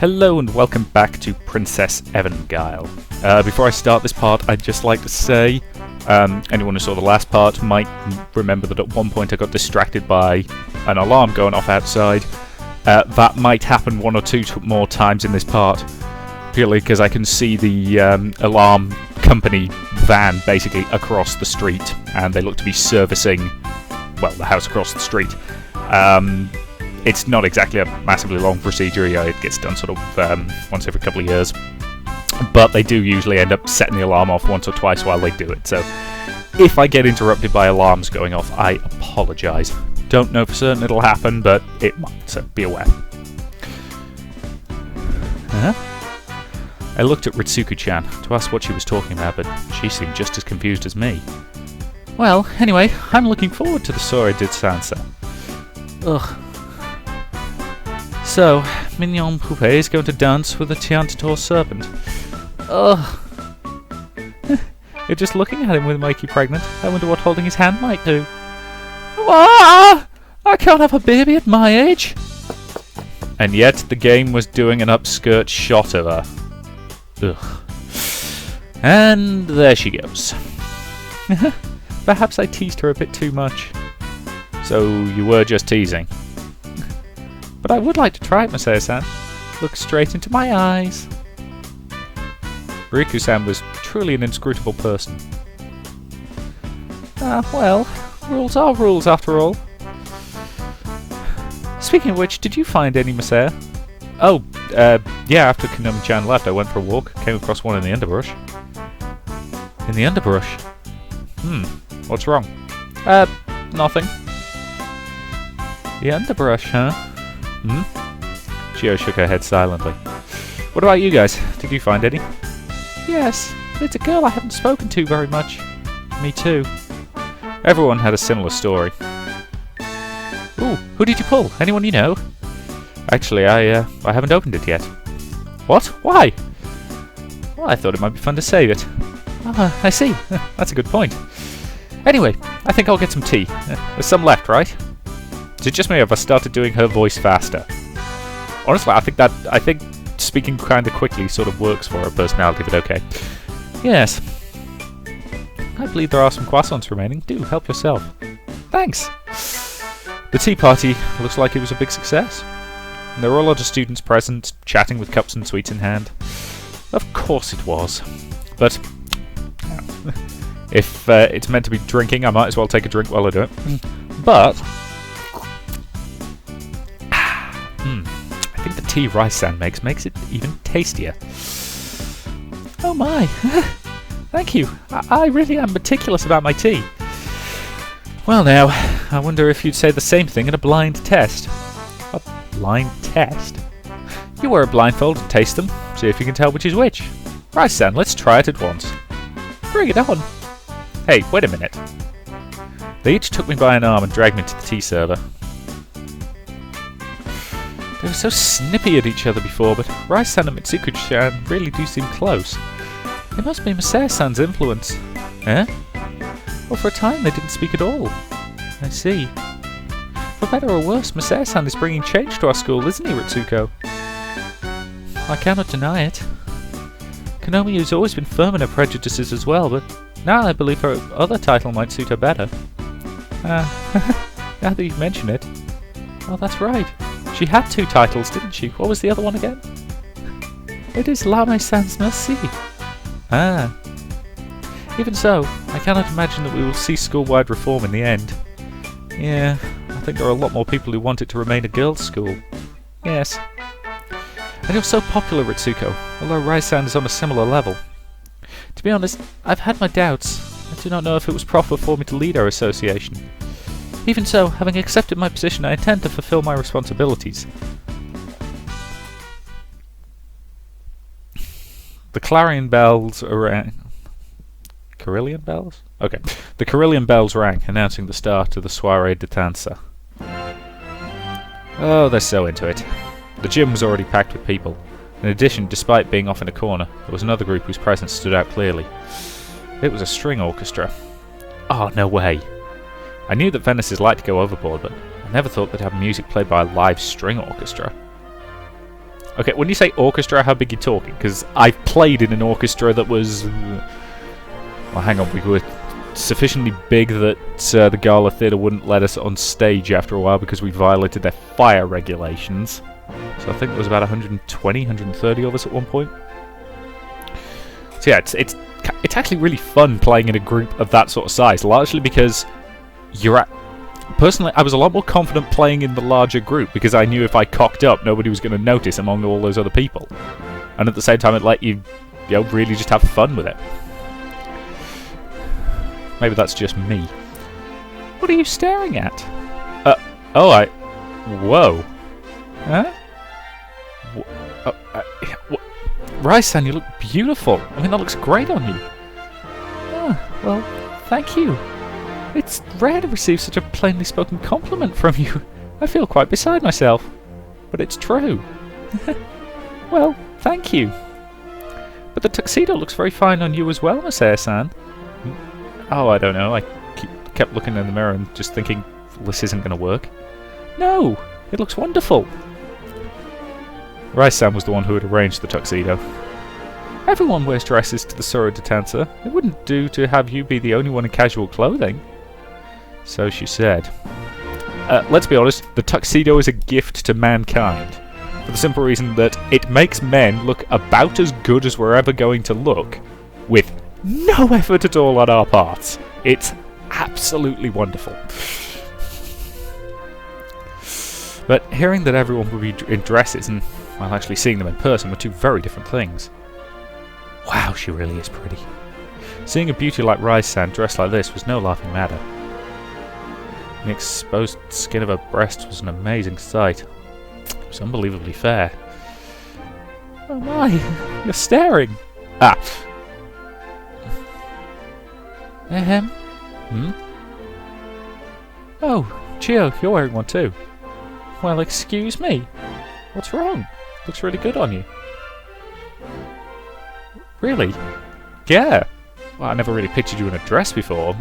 Hello and welcome back to Princess Evangile. Before I start this part, I'd just like to say, anyone who saw the last part might remember that at one point I got distracted by an alarm going off outside. That might happen one or two more times in this part, purely because I can see the alarm company van basically across the street, and they look to be servicing, well, the house across the street. It's not exactly a massively long procedure. It gets done sort of once every couple of years, but they do usually end up setting the alarm off once or twice while they do it. So if I get interrupted by alarms going off, I apologise. Don't know for certain it'll happen, but it might, so be aware. I looked at Ritsuko-chan to ask what she was talking about, but she seemed just as confused as me. Well, anyway, I'm looking forward to the Soirée de Sansa. Ugh. So, Mignon Poupée is going to dance with a Tiantator serpent. Ugh. You're just looking at him with Mikey pregnant. I wonder what holding his hand might do. Ah! I can't have a baby at my age. And yet the game was doing an upskirt shot of her. Ugh. And there she goes. Perhaps I teased her a bit too much. So you were just teasing. But I would like to try it, Masaya-san. Look straight into my eyes. Riku-san was truly an inscrutable person. Well, rules are rules after all. Speaking of which, did you find any Masaya? Oh, yeah, after Kenomi-chan left, I went for a walk, came across one in the underbrush. In the underbrush? What's wrong? Nothing. The underbrush, huh? Chio shook her head silently. What about you guys? Did you find any? Yes, it's a girl I haven't spoken to very much. Me too. Everyone had a similar story. Ooh, who did you pull? Anyone you know? Actually, I haven't opened it yet. What? Why? Well, I thought it might be fun to save it. Ah, I see. That's a good point. Anyway, I think I'll get some tea. There's some left, right? Is it just me or have I started doing her voice faster? Honestly, I think speaking kind of quickly sort of works for her personality, but okay. Yes. I believe there are some croissants remaining. Do help yourself. Thanks. The tea party looks like it was a big success. And there were a lot of students present, chatting with cups and sweets in hand. Of course it was. But if it's meant to be drinking, I might as well take a drink while I do it. But I think the tea Rice-san makes it even tastier. Oh my! Thank you. I really am meticulous about my tea. Well now, I wonder if you'd say the same thing in a blind test. A blind test? You wear a blindfold and taste them, see if you can tell which is which. Rice-san, let's try it at once. Bring it on. Hey, wait a minute. They each took me by an arm and dragged me to the tea server. They were so snippy at each other before, but Rice-san and Mitsuko-chan really do seem close. It must be Masaya-san's influence. Eh? Well, for a time they didn't speak at all. I see. For better or worse, Masaya-san is bringing change to our school, isn't he, Ritsuko? I cannot deny it. Kenomi has always been firm in her prejudices as well, but now I believe her other title might suit her better. Now that you mention it. Oh, that's right. She had two titles, didn't she? What was the other one again? It is Lame Sans Merci. Ah. Even so, I cannot imagine that we will see school-wide reform in the end. Yeah, I think there are a lot more people who want it to remain a girls' school. Yes. And you're so popular, Ritsuko, although Rice-san is on a similar level. To be honest, I've had my doubts. I do not know if it was proper for me to lead our association. Even so, having accepted my position, I intend to fulfill my responsibilities. The clarion bells rang. Carillion bells? Okay. The Carillion bells rang, announcing the start of the Soirée de Sansa. Oh, they're so into it. The gym was already packed with people. In addition, despite being off in a corner, there was another group whose presence stood out clearly. It was a string orchestra. Oh, no way. I knew that Venice's liked to go overboard, but I never thought they'd have music played by a live string orchestra. Okay, when you say orchestra, how big are you talking? Because I've played in an orchestra that was... well, hang on, we were sufficiently big that the Gala Theatre wouldn't let us on stage after a while because we violated their fire regulations. So I think there was about 120, 130 of us at one point. So yeah, it's actually really fun playing in a group of that sort of size, largely because you're at... Personally, I was a lot more confident playing in the larger group because I knew if I cocked up, nobody was going to notice among all those other people. And at the same time, it let you know, really just have fun with it. Maybe that's just me. What are you staring at? Whoa. Huh? Rice-san, you look beautiful. I mean, that looks great on you. Oh, well, thank you. It's rare to receive such a plainly spoken compliment from you. I feel quite beside myself. But it's true. Well, thank you. But the tuxedo looks very fine on you as well, Miss Air-san. Oh, I don't know. I kept looking in the mirror and just thinking, this isn't going to work. No, it looks wonderful. Rice-san was the one who had arranged the tuxedo. Everyone wears dresses to the Sora de Dancer. It wouldn't do to have you be the only one in casual clothing. So she said. Let's be honest, the tuxedo is a gift to mankind. For the simple reason that it makes men look about as good as we're ever going to look, with no effort at all on our parts. It's absolutely wonderful. But hearing that everyone would be in dresses and, well, actually seeing them in person were two very different things. Wow, she really is pretty. Seeing a beauty like Rice-san dressed like this was no laughing matter. The exposed skin of her breast was an amazing sight. It was unbelievably fair. Oh my, you're staring! Ah! Hmm? Oh, Chio, you're wearing one too. Well, excuse me. What's wrong? Looks really good on you. Really? Yeah. Well, I never really pictured you in a dress before.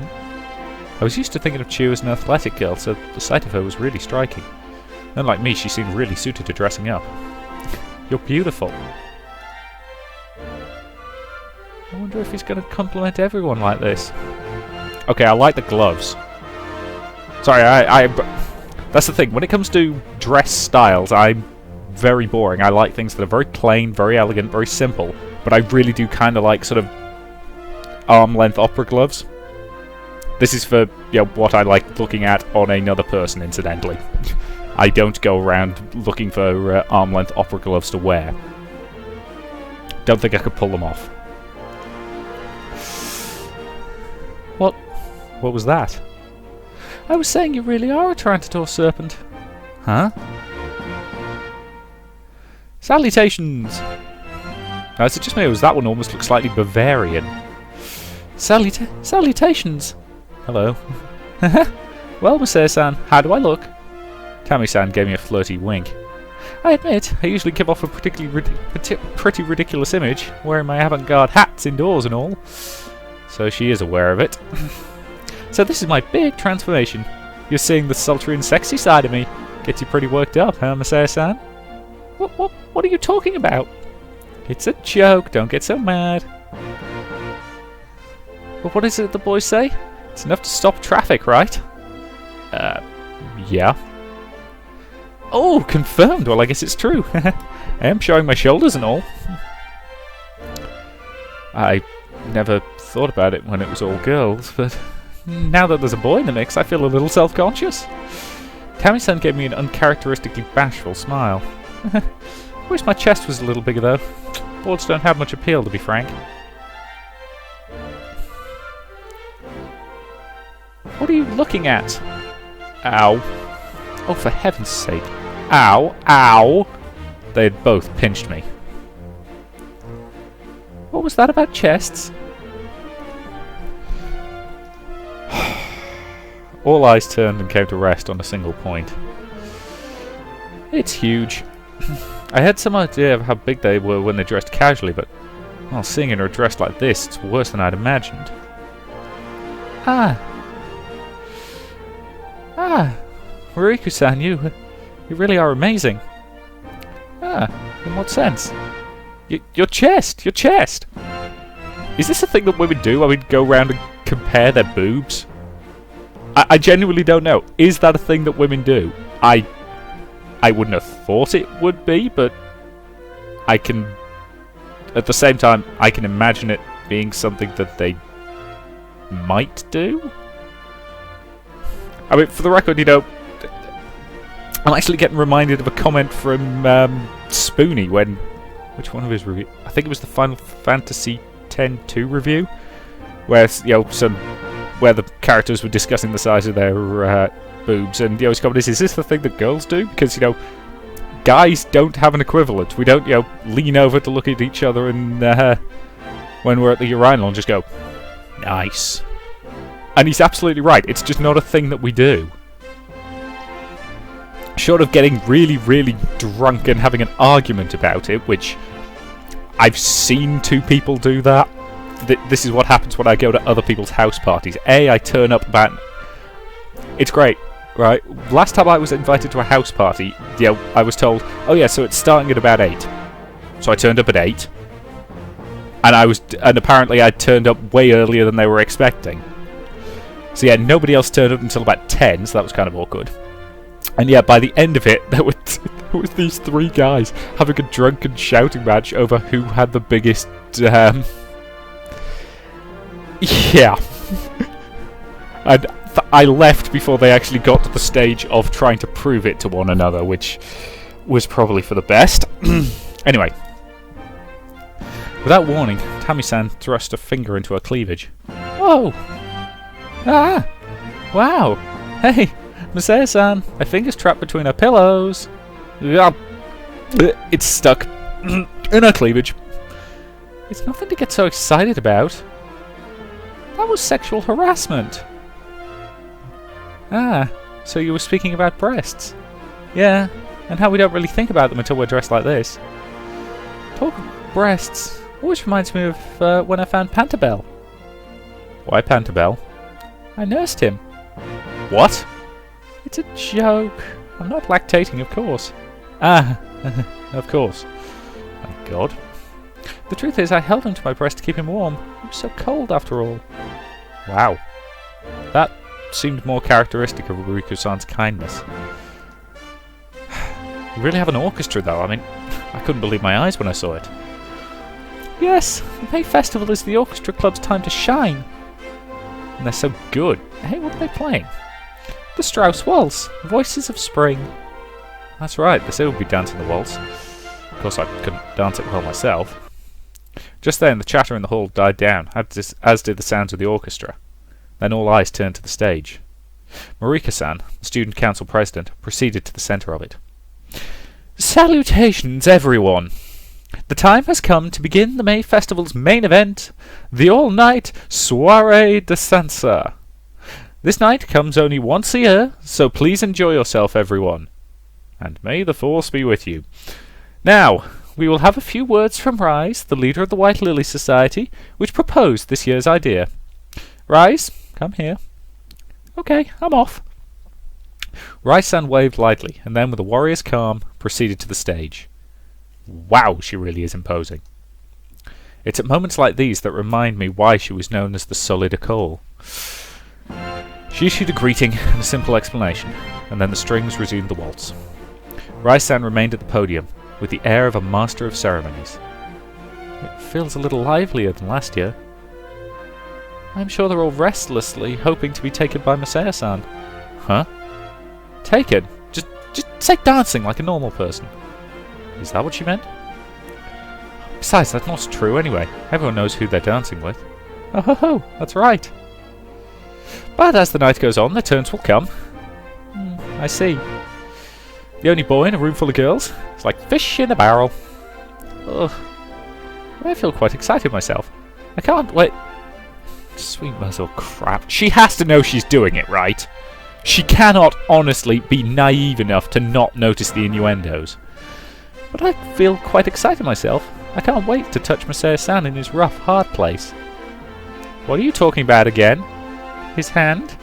I was used to thinking of Chio as an athletic girl, so the sight of her was really striking. Unlike me, she seemed really suited to dressing up. You're beautiful. I wonder if he's going to compliment everyone like this. Okay, I like the gloves. Sorry, that's the thing. When it comes to dress styles, I'm very boring. I like things that are very plain, very elegant, very simple. But I really do kind of like sort of arm-length opera gloves. This is for, you know, what I like looking at on another person, incidentally. I don't go around looking for arm-length opera gloves to wear. Don't think I could pull them off. What was that? I was saying you really are a Tyrannosaur serpent. Huh? Salutations! No, is it just me, or was that one almost look slightly Bavarian? Salutations! Hello. Well, Miss-san, how do I look? Tammy-san gave me a flirty wink. I admit, I usually give off a pretty ridiculous image, wearing my avant-garde hats indoors and all. So she is aware of it. So this is my big transformation. You're seeing the sultry and sexy side of me. Gets you pretty worked up, huh, Miss-san? What are you talking about? It's a joke, don't get so mad. But what is it the boys say? It's enough to stop traffic, right? Yeah. Oh, confirmed! Well, I guess it's true. I am showing my shoulders and all. I never thought about it when it was all girls, but now that there's a boy in the mix, I feel a little self-conscious. Tammy-san gave me an uncharacteristically bashful smile. Wish my chest was a little bigger, though. Boards don't have much appeal, to be frank. What are you looking at? Ow. Oh, for heaven's sake. Ow. Ow. They had both pinched me. What was that about chests? All eyes turned and came to rest on a single point. It's huge. I had some idea of how big they were when they dressed casually, but, well, seeing her dressed like this, it's worse than I'd imagined. Ah, Ruriku-san, you really are amazing. In what sense? Your chest! Your chest! Is this a thing that women do? I mean, go around and compare their boobs? I genuinely don't know. Is that a thing that women do? I wouldn't have thought it would be, but I can... At the same time, I can imagine it being something that they might do? I mean, for the record, you know, I'm actually getting reminded of a comment from Spoonie when... Which one of his reviews? I think it was the Final Fantasy X-2 review, where, you know, where the characters were discussing the size of their boobs, and, you know, his comment is this the thing that girls do? Because, you know, guys don't have an equivalent. We don't, you know, lean over to look at each other and when we're at the urinal and just go, nice. And he's absolutely right. It's just not a thing that we do. Short of getting really, really drunk and having an argument about it, which I've seen two people do that. This is what happens when I go to other people's house parties. I turn up about... It's great, right? Last time I was invited to a house party, you know, I was told, oh yeah, so it's starting at about 8. So I turned up at 8. And apparently I turned up way earlier than they were expecting. So yeah, nobody else turned up until about 10, so that was kind of awkward. And yeah, by the end of it, there were these 3 guys having a drunken shouting match over who had the biggest, yeah. And I left before they actually got to the stage of trying to prove it to one another, which was probably for the best. Anyway. Without warning, Tammy-san thrust a finger into her cleavage. Whoa! Ah! Wow! Hey! Masaya-san, my finger's trapped between her pillows. It's stuck in her cleavage. It's nothing to get so excited about. That was sexual harassment. Ah, so you were speaking about breasts. Yeah, and how we don't really think about them until we're dressed like this. Talk of breasts always reminds me of when I found Panterbell. Why Panterbell? I nursed him. What? It's a joke. I'm not lactating, of course. Ah, of course. Thank God. The truth is, I held him to my breast to keep him warm. He was so cold, after all. Wow. That seemed more characteristic of Ruiko-san's kindness. You really have an orchestra, though. I mean, I couldn't believe my eyes when I saw it. Yes, the May Festival is the orchestra club's time to shine. And they're so good. Hey, what are they playing? The Strauss Waltz, Voices of Spring. That's right, they said we'd be dancing the waltz. Of course, I couldn't dance it well myself. Just then, the chatter in the hall died down, as did the sounds of the orchestra. Then all eyes turned to the stage. Marika-san, the student council president, proceeded to the centre of it. Salutations, everyone! The time has come to begin the May Festival's main event, the all-night Soirée de Sansa. This night comes only once a year, so please enjoy yourself, everyone. And may the force be with you. Now, we will have a few words from Rise, the leader of the White Lily Society, which proposed this year's idea. Rise, come here. Okay, I'm off. Rise-san waved lightly, and then with a warrior's calm, proceeded to the stage. Wow, she really is imposing. It's at moments like these that remind me why she was known as the Solid Coal. She issued a greeting and a simple explanation, and then the strings resumed the waltz. Rise-san remained at the podium, with the air of a master of ceremonies. It feels a little livelier than last year. I'm sure they're all restlessly hoping to be taken by Masaya-san. Huh? Taken? Just say dancing like a normal person. Is that what she meant? Besides, that's not true anyway. Everyone knows who they're dancing with. Oh ho ho, that's right. But as the night goes on, their turns will come. I see. The only boy in a room full of girls. It's like fish in a barrel. Ugh. I feel quite excited myself. I can't wait. Sweet muzzle crap. She has to know she's doing it, right? She cannot honestly be naive enough to not notice the innuendos. But I feel quite excited myself. I can't wait to touch Masaya-san in his rough, hard place. What are you talking about again? His hand?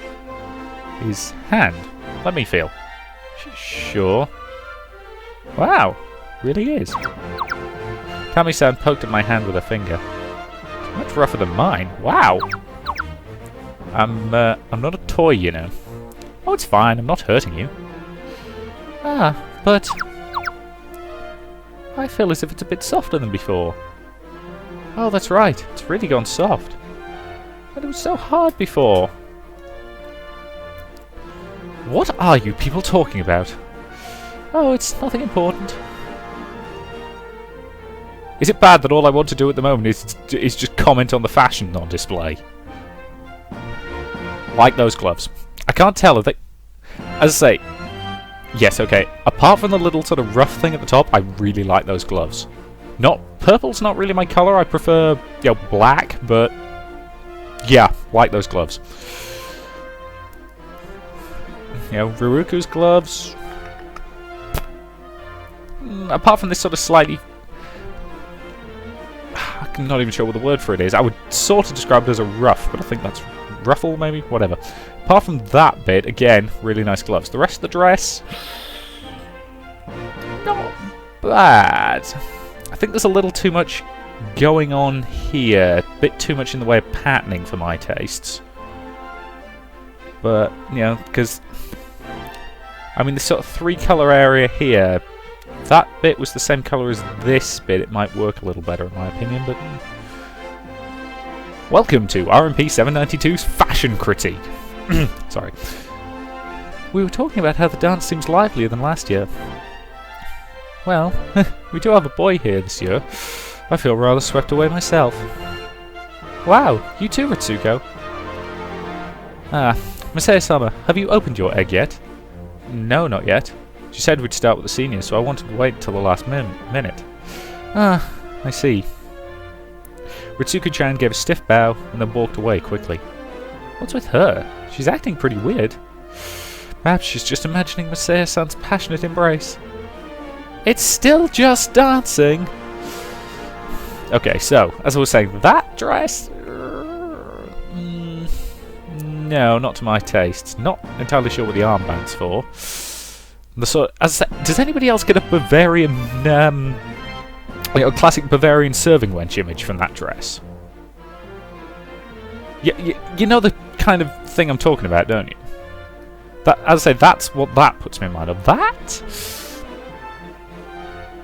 His hand? Let me feel. Sure. Wow. Really is. Kami-san poked at my hand with her finger. Much rougher than mine. Wow! I'm not a toy, you know. Oh, it's fine. I'm not hurting you. Ah, but... I feel as if it's a bit softer than before. Oh, that's right. It's really gone soft. But it was so hard before. What are you people talking about? Oh, it's nothing important. Is it bad that all I want to do at the moment is just comment on the fashion on display? Like those gloves. I can't tell if they... As I say... Yes, okay. Apart from the little sort of rough thing at the top, I really like those gloves. Purple's not really my colour. I prefer, black, but... Yeah, like those gloves. Ruruku's gloves... Apart from this sort of slightly... I'm not even sure what the word for it is. I would sort of describe it as a ruff, but I think that's ruffle, maybe? Whatever. Apart from that bit, again, really nice gloves. The rest of the dress... Not bad. I think there's a little too much going on here. A bit too much in the way of patterning for my tastes. But, because... I mean, the sort of three-colour area here... That bit was the same colour as this bit. It might work a little better in my opinion, but... Welcome to RMP 792's Fashion Critique. Sorry. We were talking about how the dance seems livelier than last year. Well, we do have a boy here this year. I feel rather swept away myself. Wow, you too, Ritsuko. Ah, Masaya-sama, have you opened your egg yet? No, not yet. She said we'd start with the seniors, so I wanted to wait until the last minute. Ah, I see. Ritsuko-chan gave a stiff bow and then walked away quickly. What's with her? She's acting pretty weird. Perhaps she's just imagining Masaya-san's passionate embrace. It's still just dancing! Okay, so, as I was saying, that dress... no, not to my tastes. Not entirely sure what the armband's for. Does anybody else get a Bavarian, classic Bavarian serving wench image from that dress? You know the kind of thing I'm talking about, don't you? That, as I say, that's what that puts me in mind of. That?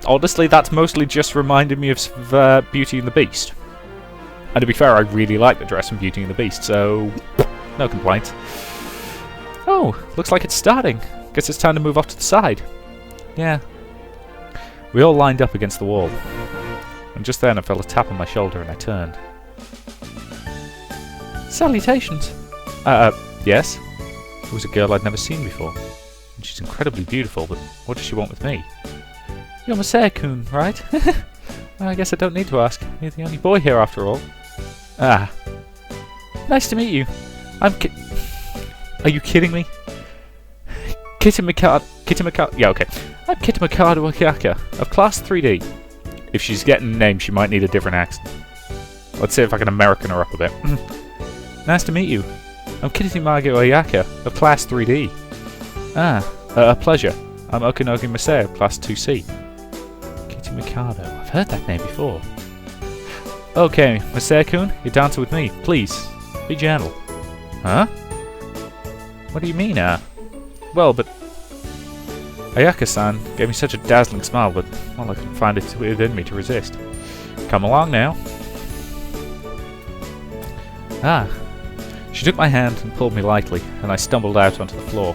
Honestly, that's mostly just reminded me of Beauty and the Beast. And to be fair, I really like the dress from Beauty and the Beast, so no complaints. Oh, looks like it's starting. Guess it's time to move off to the side. Yeah. We all lined up against the wall. And just then I felt a tap on my shoulder and I turned. Salutations! Yes? It was a girl I'd never seen before. And she's incredibly beautiful, but what does she want with me? You're Masaya-kun, right? I guess I don't need to ask. You're the only boy here after all. Ah. Nice to meet you. Are you kidding me? Yeah, okay. I'm Kitamikado Ayaka, of Class 3D. If she's getting named, she might need a different accent. Let's see if I can American her up a bit. Nice to meet you. I'm Kitamikado Ayaka, of Class 3D. Ah, a pleasure. I'm Okinogi Masaya, Class 2C. Kitamikado. I've heard that name before. Okay, Masaya-kun, you're dancing with me. Please, be gentle. Huh? What do you mean, Well, but... Ayaka-san gave me such a dazzling smile, but, well, I couldn't find it within me to resist. Come along now. Ah. She took my hand and pulled me lightly, and I stumbled out onto the floor.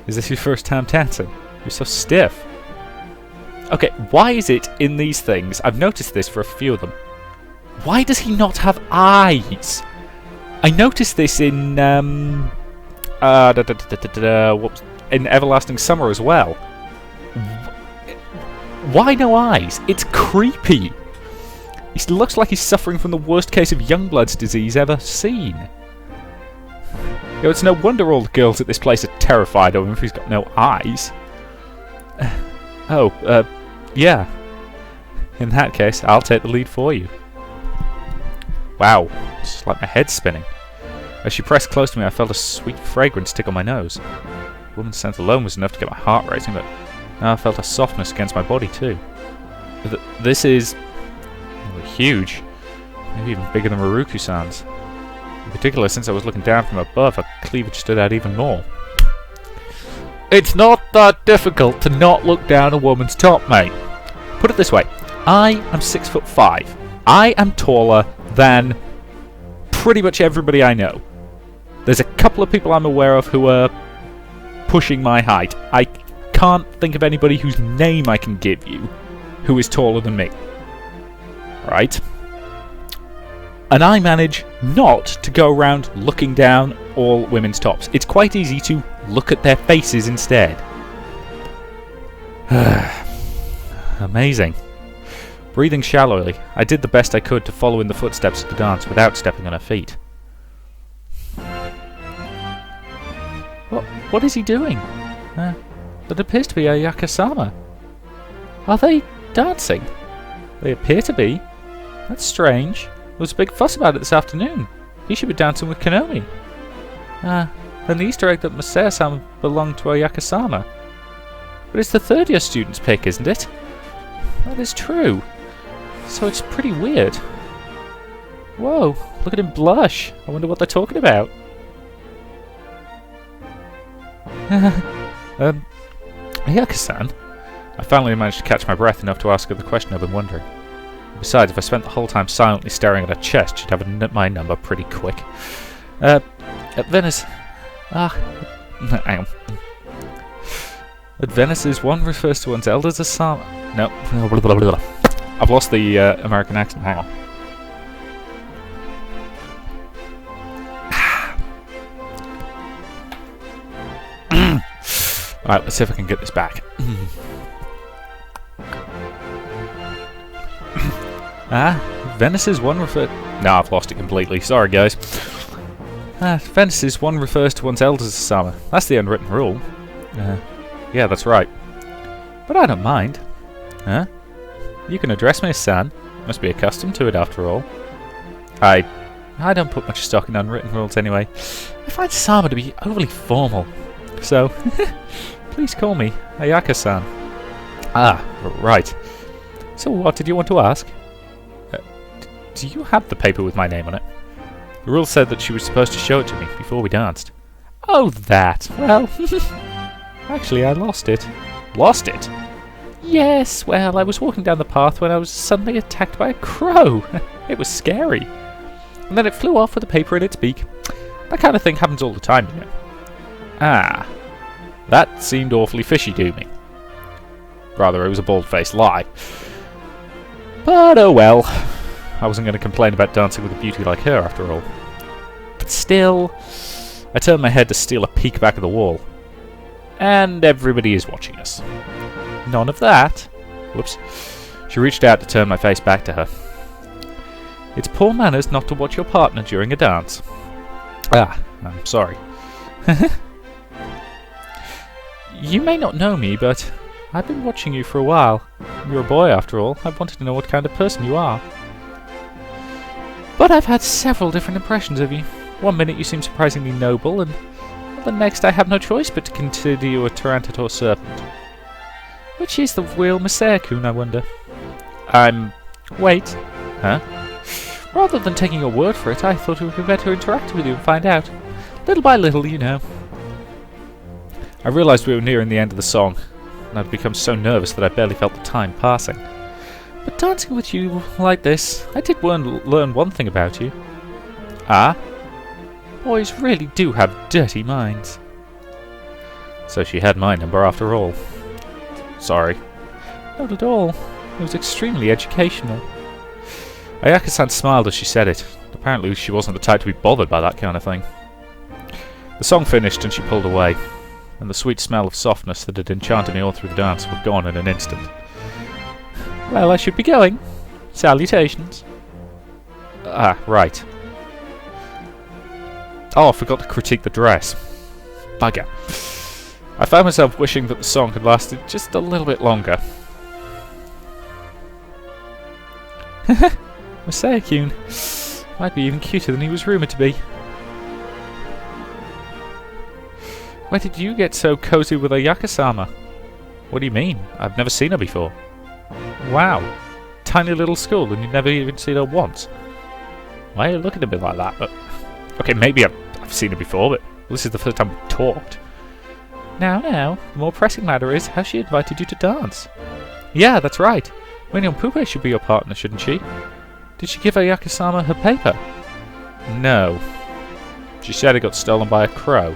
Is this your first time dancing? You're so stiff. Okay, why is it in these things, I've noticed this for a few of them, why does he not have eyes? I noticed this in in Everlasting Summer as well. Why no eyes? It's creepy. He looks like he's suffering from the worst case of Youngblood's disease ever seen. It's no wonder all the girls at this place are terrified of him if he's got no eyes. Yeah. In that case, I'll take the lead for you. Wow, it's like my head's spinning. As she pressed close to me, I felt a sweet fragrance tickle my nose. The woman's scent alone was enough to get my heart racing, but now I felt a softness against my body too. This is huge. Maybe even bigger than Maruku-san's. In particular, since I was looking down from above, her cleavage stood out even more. It's not that difficult to not look down a woman's top, mate. Put it this way. I am 6'5". I am taller than pretty much everybody I know. There's a couple of people I'm aware of who are pushing my height. I can't think of anybody whose name I can give you who is taller than me. Right? And I manage not to go around looking down all women's tops. It's quite easy to look at their faces instead. Amazing. Breathing shallowly, I did the best I could to follow in the footsteps of the dance without stepping on her feet. What is he doing? That appears to be Ayaka-sama. Are they dancing? They appear to be. That's strange. There was a big fuss about it this afternoon. He should be dancing with Kenomi. Then the Easter egg that Masaya-sama belonged to Ayaka-sama. But it's the third year student's pick, isn't it? That is true. So it's pretty weird. Whoa, look at him blush. I wonder what they're talking about. Ayaka-san? I finally managed to catch my breath enough to ask her the question I've been wondering. Besides, if I spent the whole time silently staring at her chest, she'd have my number pretty quick. At Venice... hang on. At Venice's, one refers to one's elders as Sama. No. Blah, blah, blah. I've lost the American accent. Hang on. Alright, let's see if I can get this back. Venice's one refer... No, I've lost it completely. Sorry, guys. Venice's one refers to one's elders as Sama. That's the unwritten rule. Yeah, that's right. But I don't mind. Huh? You can address me as San. Must be accustomed to it after all. I don't put much stock in unwritten rules anyway. I find Sama to be overly formal. So, please call me Ayaka-san. Right. So what did you want to ask? Do you have the paper with my name on it? The rule said that she was supposed to show it to me before we danced. Oh, that. Well, actually I lost it. Lost it? Yes, well, I was walking down the path when I was suddenly attacked by a crow. It was scary. And then it flew off with a paper in its beak. That kind of thing happens all the time, you know. That seemed awfully fishy to me. Rather, it was a bald-faced lie. But oh well. I wasn't going to complain about dancing with a beauty like her, after all. But still, I turned my head to steal a peek back at the wall. And everybody is watching us. None of that. Whoops. She reached out to turn my face back to her. It's poor manners not to watch your partner during a dance. I'm sorry. You may not know me, but I've been watching you for a while. You're a boy, after all. I've wanted to know what kind of person you are. But I've had several different impressions of you. One minute you seem surprisingly noble, and the next I have no choice but to consider you a Tarantator serpent. Which is the real Masaya-kun, I wonder? Wait. Huh? Rather than taking your word for it, I thought it would be better interacting with you and find out. Little by little, you know. I realised we were nearing the end of the song, and I'd become so nervous that I barely felt the time passing. But dancing with you like this, I did learn one thing about you. Boys really do have dirty minds. So she had my number after all. Sorry. Not at all. It was extremely educational. Ayaka-san smiled as she said it. Apparently she wasn't the type to be bothered by that kind of thing. The song finished and she pulled away, and the sweet smell of softness that had enchanted me all through the dance was gone in an instant. Well, I should be going. Salutations. Right. Oh, I forgot to critique the dress. Bugger. I found myself wishing that the song had lasted just a little bit longer. Masaya-kun might be even cuter than he was rumoured to be. Where did you get so cozy with Ayaka-sama? What do you mean? I've never seen her before. Wow. Tiny little school and you've never even seen her once. Why are you looking at me like that? Okay, maybe I've seen her before, but this is the first time we've talked. Now, the more pressing matter is how she invited you to dance. Yeah, that's right. Minion Pupe should be your partner, shouldn't she? Did she give Ayaka-sama her paper? No. She said it got stolen by a crow.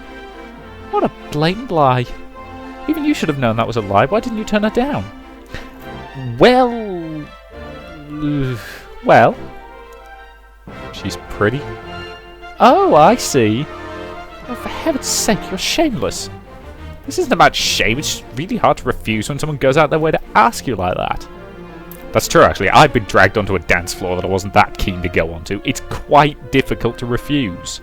What a blatant lie. Even you should have known that was a lie. Why didn't you turn her down? Well... She's pretty. Oh, I see. Oh, for heaven's sake, you're shameless. This isn't about shame. It's just really hard to refuse when someone goes out their way to ask you like that. That's true, actually. I've been dragged onto a dance floor that I wasn't that keen to go onto. It's quite difficult to refuse.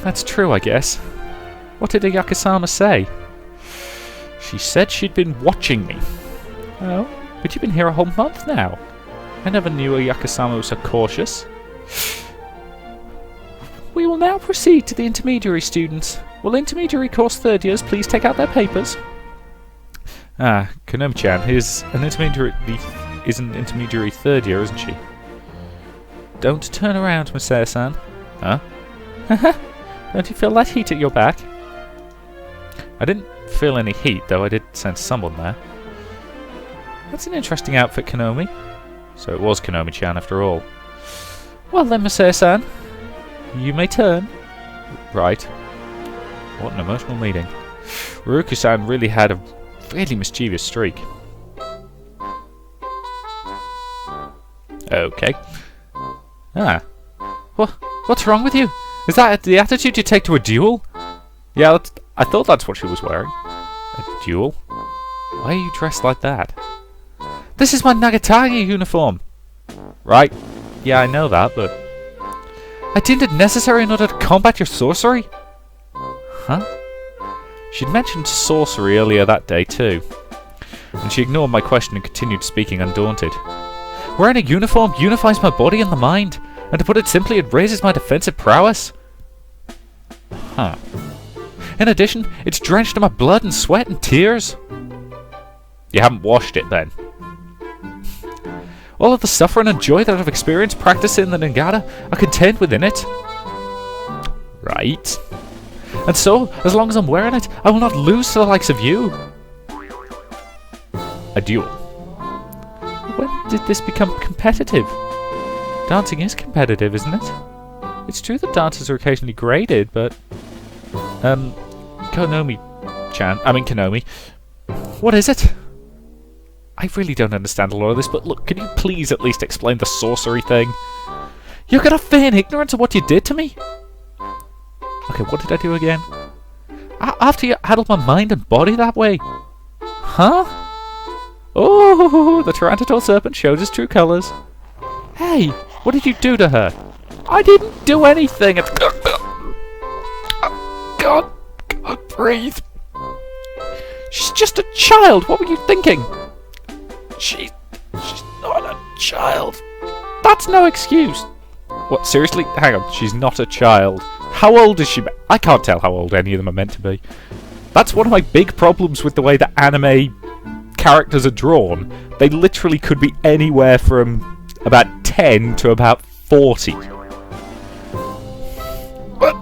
That's true, I guess. What did Ayaka-sama say? She said she'd been watching me. Oh, but you've been here a whole month now. I never knew Ayaka-sama was so cautious. We will now proceed to the intermediary students. Will intermediary course third years please take out their papers? Ah, Kenomi-chan is an intermediary third year, isn't she? Don't turn around, Masaya-san. Huh? Don't you feel that heat at your back? I didn't feel any heat, though I did sense someone there. That's an interesting outfit, Kenomi. So it was Kenomi-chan after all. Well then, Masaya-san, you may turn. Right. What an emotional meeting. Ruku-san really had a really mischievous streak. Okay. Ah. What's wrong with you? Is that the attitude you take to a duel? Yeah, I thought that's what she was wearing. A duel? Why are you dressed like that? This is my Nagatagi uniform! Right. Yeah, I know that, but... I deemed it necessary in order to combat your sorcery? Huh? She'd mentioned sorcery earlier that day too, and she ignored my question and continued speaking undaunted. Wearing a uniform unifies my body and the mind, and to put it simply, it raises my defensive prowess. Huh. In addition, it's drenched in my blood and sweat and tears. You haven't washed it then. All of the suffering and joy that I've experienced practicing the Nagata are contained within it. Right. And so, as long as I'm wearing it, I will not lose to the likes of you. A duel. When did this become competitive? Dancing is competitive, isn't it? It's true that dancers are occasionally graded, but... Kenomi. What is it? I really don't understand a lot of this, but look, can you please at least explain the sorcery thing? You're gonna feign ignorance of what you did to me? Okay, what did I do again? After you handled my mind and body that way? Huh? Oh, the Tarantadol serpent showed his true colours. Hey, what did you do to her? I didn't do anything. God, breathe. She's just a child. What were you thinking? She's not a child. That's no excuse. What, seriously? Hang on, she's not a child. How old is she? I can't tell how old any of them are meant to be. That's one of my big problems with the way that anime characters are drawn. They literally could be anywhere from about 10 to about 40. But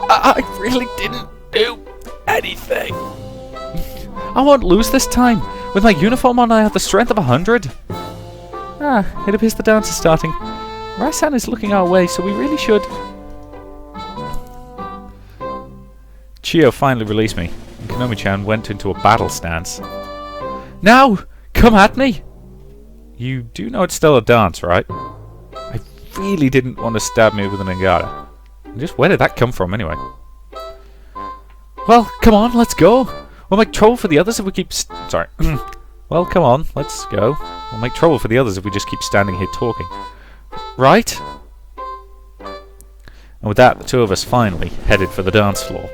I really didn't do anything. I won't lose this time. With my uniform on, I have the strength of 100. Ah, it appears the dance is starting. Rai-san is looking our way, so we really should... Chio finally released me, and Kenomi-chan went into a battle stance. Now! Come at me! You do know it's still a dance, right? I really didn't want to stab me with an Nagata. Just where did that come from, anyway? Well, come on, let's go! We'll make trouble for the others if we keep... Sorry. Well, come on, let's go. We'll make trouble for the others if we just keep standing here talking. Right? And with that, the two of us finally headed for the dance floor.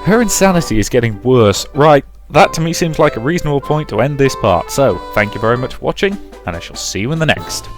Her insanity is getting worse. Right, that to me seems like a reasonable point to end this part. So, thank you very much for watching, and I shall see you in the next.